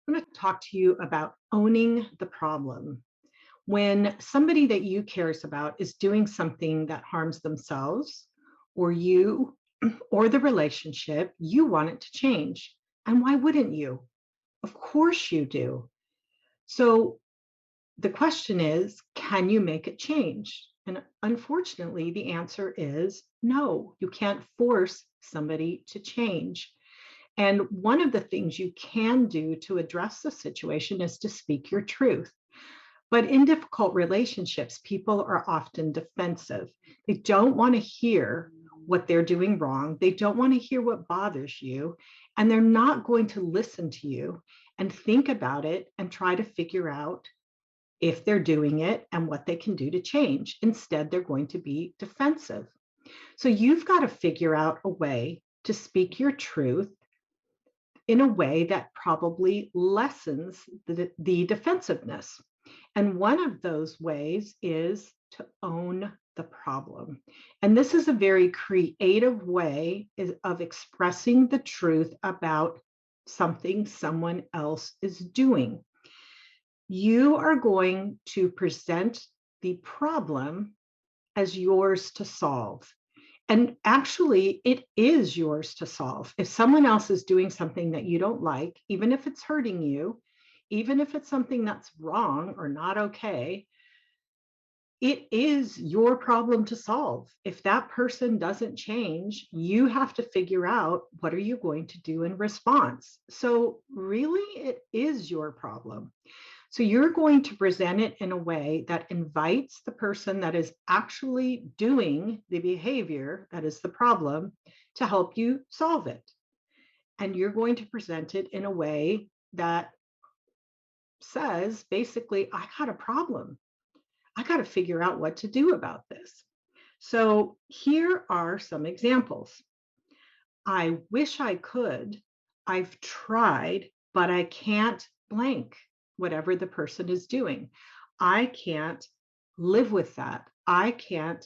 I'm going to talk to you about owning the problem. When somebody that you cares about is doing something that harms themselves or you or the relationship, you want it to change. And why wouldn't you? Of course you do. So the question is, can you make it change? And unfortunately, the answer is no, you can't force somebody to change. And one of the things you can do to address the situation is to speak your truth. But in difficult relationships, people are often defensive. They don't want to hear what they're doing wrong. They don't want to hear what bothers you. And they're not going to listen to you and think about it and try to figure out if they're doing it and what they can do to change. Instead, they're going to be defensive. So you've got to figure out a way to speak your truth in a way that probably lessens the defensiveness. And one of those ways is to own the problem. And this is a very creative way of expressing the truth about something someone else is doing. You are going to present the problem as yours to solve. And actually, it is yours to solve. If someone else is doing something that you don't like, even if it's hurting you, even if it's something that's wrong or not okay, it is your problem to solve. If that person doesn't change, you have to figure out what are you going to do in response. So really, it is your problem. So you're going to present it in a way that invites the person that is actually doing the behavior that is the problem to help you solve it. And you're going to present it in a way that says, basically, I got a problem. I got to figure out what to do about this. So here are some examples. I wish I could. I've tried, but I can't blank whatever the person is doing. I can't live with that. I can't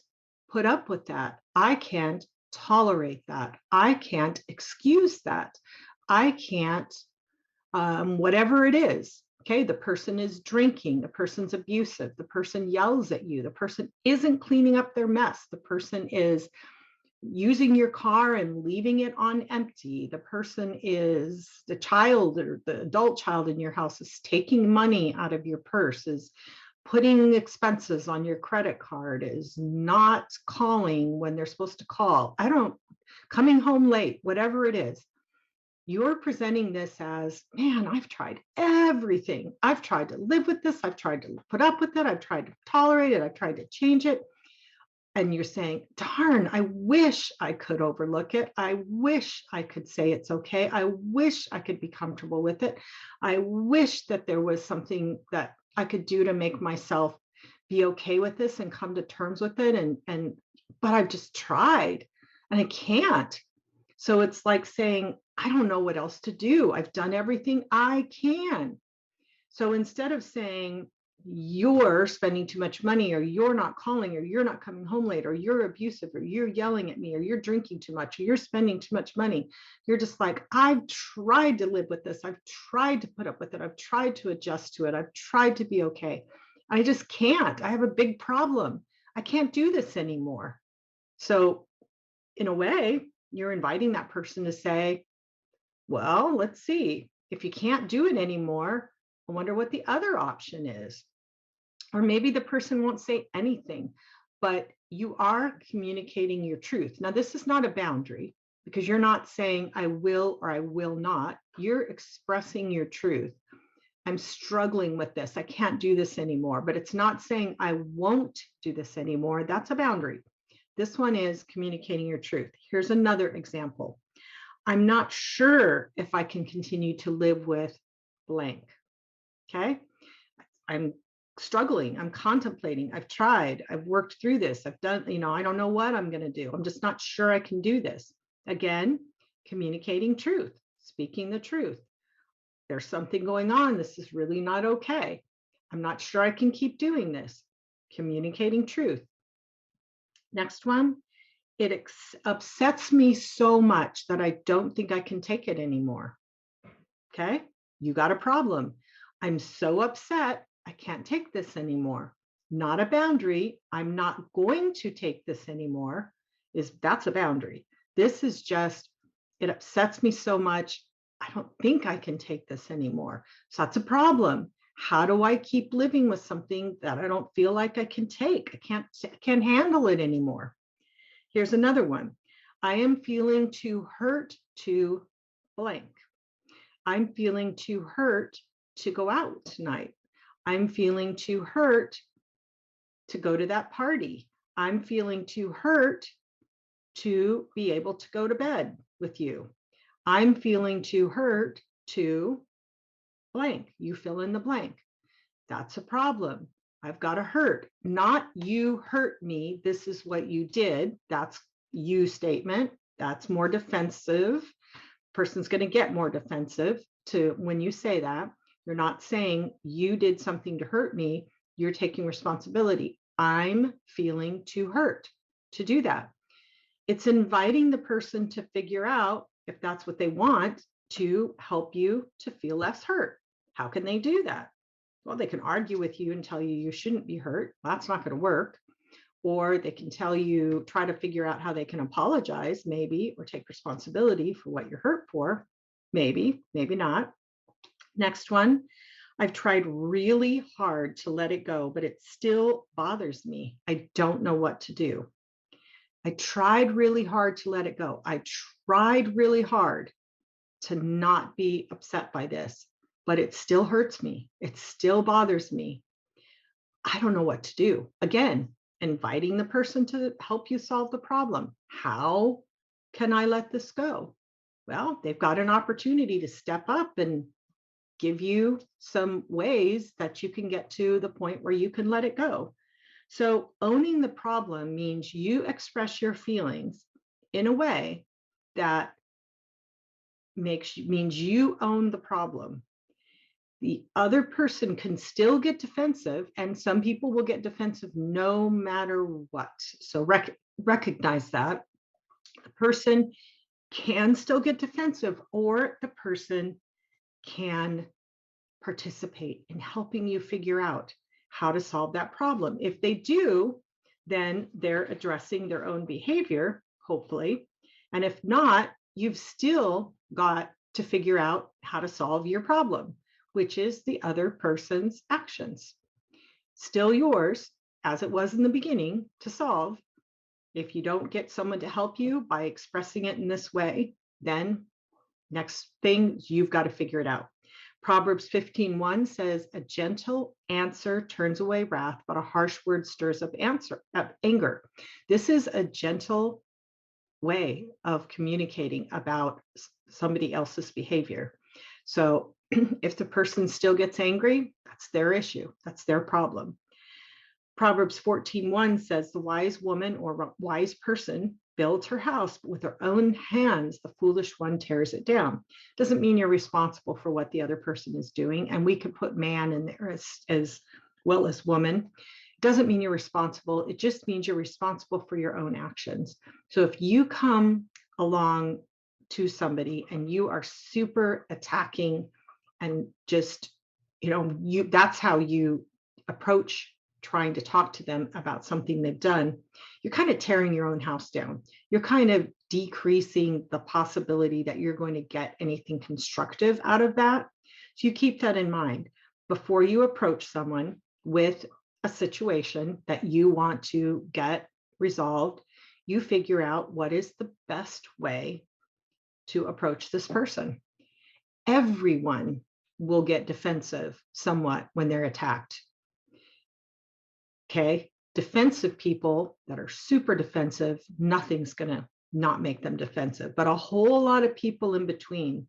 put up with that. I can't tolerate that. I can't excuse that. I can't, whatever it is. Okay, the person is drinking, the person's abusive, the person yells at you, the person isn't cleaning up their mess, the person is using your car and leaving it on empty. The person is the child or the adult child in your house is taking money out of your purse, is putting expenses on your credit card, is not calling when they're supposed to call. Coming home late, whatever it is. You're presenting this as, man, I've tried everything. I've tried to live with this. I've tried to put up with it. I've tried to tolerate it. I've tried to change it. And you're saying, darn, I wish I could overlook it. I wish I could say it's okay. I wish I could be comfortable with it. I wish that there was something that I could do to make myself be okay with this and come to terms with it. But I've just tried and I can't. So it's like saying, I don't know what else to do. I've done everything I can. So instead of saying, you're spending too much money, or you're not calling, or you're not coming home late, or you're abusive, or you're yelling at me, or you're drinking too much, or you're spending too much money, you're just like, I've tried to live with this. I've tried to put up with it. I've tried to adjust to it. I've tried to be okay. I just can't. I have a big problem. I can't do this anymore. So in a way, you're inviting that person to say, well, let's see. If you can't do it anymore, I wonder what the other option is. Or maybe the person won't say anything, but you are communicating your truth. Now, this is not a boundary because you're not saying I will or I will not. You're expressing your truth. I'm struggling with this. I can't do this anymore, but it's not saying I won't do this anymore. That's a boundary. This one is communicating your truth. Here's another example. I'm not sure if I can continue to live with blank. Okay. I'm struggling. I'm contemplating. I've tried. I've worked through this. I've done, I don't know what I'm going to do. I'm just not sure I can do this. Again, communicating truth, speaking the truth. There's something going on. This is really not okay. I'm not sure I can keep doing this. Communicating truth. Next one. It upsets me so much that I don't think I can take it anymore. Okay. You got a problem. I'm so upset. I can't take this anymore. Not a boundary. I'm not going to take this anymore. That's a boundary. This is just, it upsets me so much. I don't think I can take this anymore. So that's a problem. How do I keep living with something that I don't feel like I can take? I can't handle it anymore. Here's another one. I am feeling too hurt to blank. I'm feeling too hurt to go out tonight. I'm feeling too hurt to go to that party. I'm feeling too hurt to be able to go to bed with you. I'm feeling too hurt to blank. You fill in the blank. That's a problem. I've got to hurt. Not you hurt me. This is what you did. That's you statement. That's more defensive. Person's going to get more defensive to when you say that. You're not saying you did something to hurt me. You're taking responsibility. I'm feeling too hurt to do that. It's inviting the person to figure out if that's what they want to help you to feel less hurt. How can they do that? Well, they can argue with you and tell you you shouldn't be hurt. That's not going to work. Or they can tell you, try to figure out how they can apologize, maybe, or take responsibility for what you're hurt for. Maybe, maybe not. Next one. I've tried really hard to let it go, but it still bothers me. I don't know what to do. I tried really hard to let it go. I tried really hard to not be upset by this, but it still hurts me. It still bothers me. I don't know what to do. Again, inviting the person to help you solve the problem. How can I let this go? Well, they've got an opportunity to step up and give you some ways that you can get to the point where you can let it go. So owning the problem means you express your feelings in a way that means you own the problem. The other person can still get defensive, and some people will get defensive no matter what. So recognize that. The person can still get defensive, or the person can participate in helping you figure out how to solve that problem. If they do, then they're addressing their own behavior, hopefully. And if not, you've still got to figure out how to solve your problem, which is the other person's actions. Still yours, as it was in the beginning, to solve. If you don't get someone to help you by expressing it in this way, then next thing, you've got to figure it out. Proverbs 15:1 says, a gentle answer turns away wrath, but a harsh word stirs up anger. This is a gentle way of communicating about somebody else's behavior. So if the person still gets angry, that's their issue. That's their problem. Proverbs 14:1 says, the wise woman or wise person builds her house, but with her own hands, the foolish one tears it down. Doesn't mean you're responsible for what the other person is doing. And we could put man in there as well as woman. Doesn't mean you're responsible. It just means you're responsible for your own actions. So if you come along to somebody and you are super attacking and just, that's how you approach trying to talk to them about something they've done, you're kind of tearing your own house down. You're kind of decreasing the possibility that you're going to get anything constructive out of that. So you keep that in mind before you approach someone with a situation that you want to get resolved. You figure out what is the best way to approach this person. Everyone will get defensive somewhat when they're attacked. Okay, defensive people that are super defensive, nothing's going to not make them defensive. But a whole lot of people in between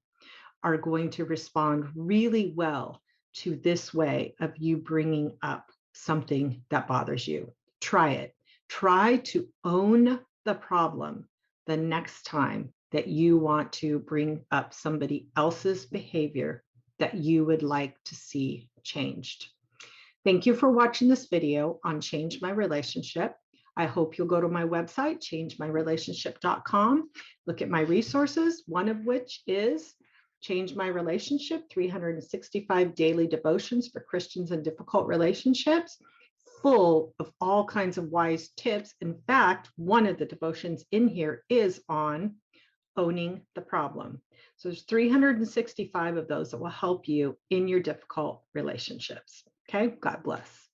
are going to respond really well to this way of you bringing up something that bothers you. Try it. Try to own the problem the next time that you want to bring up somebody else's behavior that you would like to see changed. Thank you for watching this video on Change My Relationship. I hope you'll go to my website, changemyrelationship.com, look at my resources, one of which is Change My Relationship, 365 Daily Devotions for Christians in Difficult Relationships, full of all kinds of wise tips. In fact, one of the devotions in here is on owning the problem. So there's 365 of those that will help you in your difficult relationships. Okay, God bless.